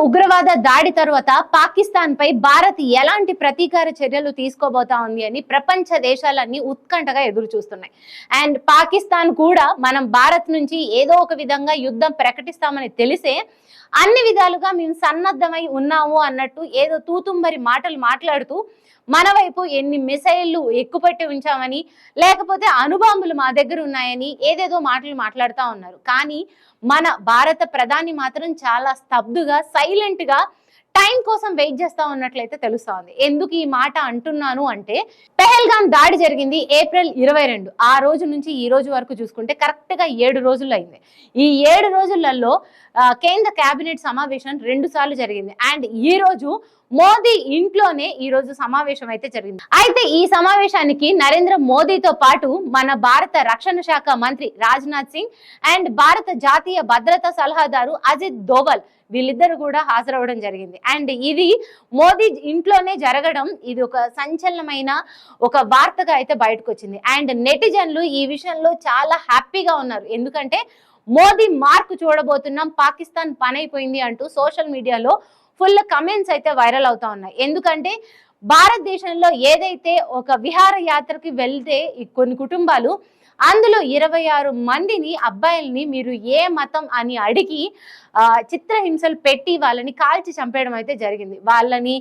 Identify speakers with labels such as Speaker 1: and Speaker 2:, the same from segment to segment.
Speaker 1: ఉగ్రవాద దాడి తర్వాత పాకిస్తాన్ పై భారత్ ఎలాంటి ప్రతీకార చర్యలు తీసుకోబోతా ఉంది అని ప్రపంచ దేశాలన్నీ ఉత్కంఠగా ఎదురు చూస్తున్నాయి. అండ్ పాకిస్తాన్ కూడా మనం భారత్ నుంచి ఏదో ఒక విధంగా యుద్ధం ప్రకటిస్తామని తెలిసే అన్ని విధాలుగా మేము సన్నద్ధమై ఉన్నాము అన్నట్టు ఏదో తూతుంబరి మాటలు మాట్లాడుతూ మన వైపు ఎన్ని మిసైళ్లు ఎక్కుపెట్టి ఉంచామని, లేకపోతే అణుబాంబులు మా దగ్గర ఉన్నాయని ఏదేదో మాటలు మాట్లాడుతూ ఉన్నారు. కానీ మన భారత ప్రధాని మాత్రం చాలా స్తబ్దుగా సైలెంట్ గా టైం కోసం వెయిట్ చేస్తా ఉన్నట్లయితే తెలుస్తా ఉంది. ఎందుకు ఈ మాట అంటున్నాను అంటే, పెహల్గాం దాడి జరిగింది ఏప్రిల్ 22. ఆ రోజు నుంచి ఈ రోజు వరకు చూసుకుంటే కరెక్ట్ గా 7 రోజులు అయింది. ఈ 7 రోజులలో కేంద్ర కేబినెట్ సమావేశం 2 సార్లు జరిగింది. అండ్ ఈ రోజు మోదీ ఇంట్లోనే ఈ రోజు సమావేశం అయితే జరిగింది. అయితే ఈ సమావేశానికి నరేంద్ర మోదీతో పాటు మన భారత రక్షణ శాఖ మంత్రి రాజ్నాథ్ సింగ్ అండ్ భారత జాతీయ భద్రతా సలహాదారు అజిత్ దోవల్ వీళ్ళిద్దరు కూడా హాజరవడం జరిగింది. అండ్ ఇది మోదీ ఇంట్లోనే జరగడం ఇది ఒక సంచలనమైన ఒక వార్తగా అయితే బయటకు వచ్చింది. అండ్ నెటిజన్లు ఈ విషయంలో చాలా హ్యాపీగా ఉన్నారు. ఎందుకంటే మోదీ మార్క్ చూడబోతున్నాం, పాకిస్తాన్ పని అయిపోయింది అంటూ సోషల్ మీడియాలో ఫుల్ కమెంట్స్ అయితే వైరల్ అవుతా ఉన్నాయి. ఎందుకంటే భారతదేశంలో ఏదైతే ఒక విహార యాత్రకి వెళ్తే కొన్ని కుటుంబాలు అందులో 26 మందిని అబ్బాయిల్ని మీరు ఏ మతం అని అడిగి చిత్రహింసలు పెట్టి వాళ్ళని కాల్చి చంపేయడం అయితే జరిగింది. వాళ్ళని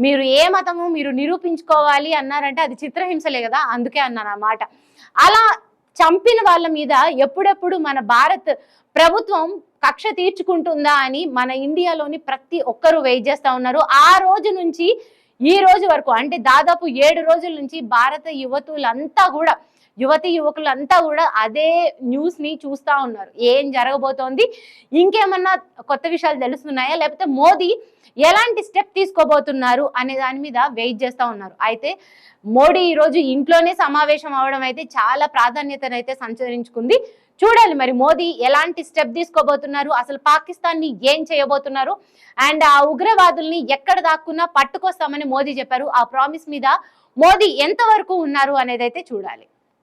Speaker 1: మీరు ఏ మతము మీరు నిరూపించుకోవాలి అన్నారంటే అది చిత్రహింసలే కదా, అందుకే అన్నాను ఆ మాట. అలా చంపిన వాళ్ళ మీద ఎప్పుడెప్పుడు మన భారత్ ప్రభుత్వం కక్ష తీర్చుకుంటుందా అని మన ఇండియాలోని ప్రతి ఒక్కరూ వెయిట్ చేస్తా ఉన్నారు. ఆ రోజు నుంచి ఈ రోజు వరకు అంటే దాదాపు 7 రోజుల నుంచి భారత యువకులంతా కూడా అదే న్యూస్ ని చూస్తా ఉన్నారు. ఏం జరగబోతోంది, ఇంకేమన్నా కొత్త విషయాలు తెలుస్తున్నాయా, లేకపోతే మోదీ ఎలాంటి స్టెప్ తీసుకోబోతున్నారు అనే దాని మీద వెయిట్ చేస్తా ఉన్నారు. అయితే మోడీ ఈ రోజు ఇంట్లోనే సమావేశం అవడం అయితే చాలా ప్రాధాన్యతనైతే సంచరించుకుంది. చూడాలి మరి మోదీ ఎలాంటి స్టెప్ తీసుకోబోతున్నారు, అసలు పాకిస్తాన్ ని ఏం చేయబోతున్నారు, అండ్ ఆ ఉగ్రవాదుల్ని ఎక్కడ దాక్కున్నా పట్టుకొస్తామని మోదీ చెప్పారు. ఆ ప్రామిస్ మీద మోదీ ఎంతవరకు ఉన్నారు అనేది అయితే చూడాలి.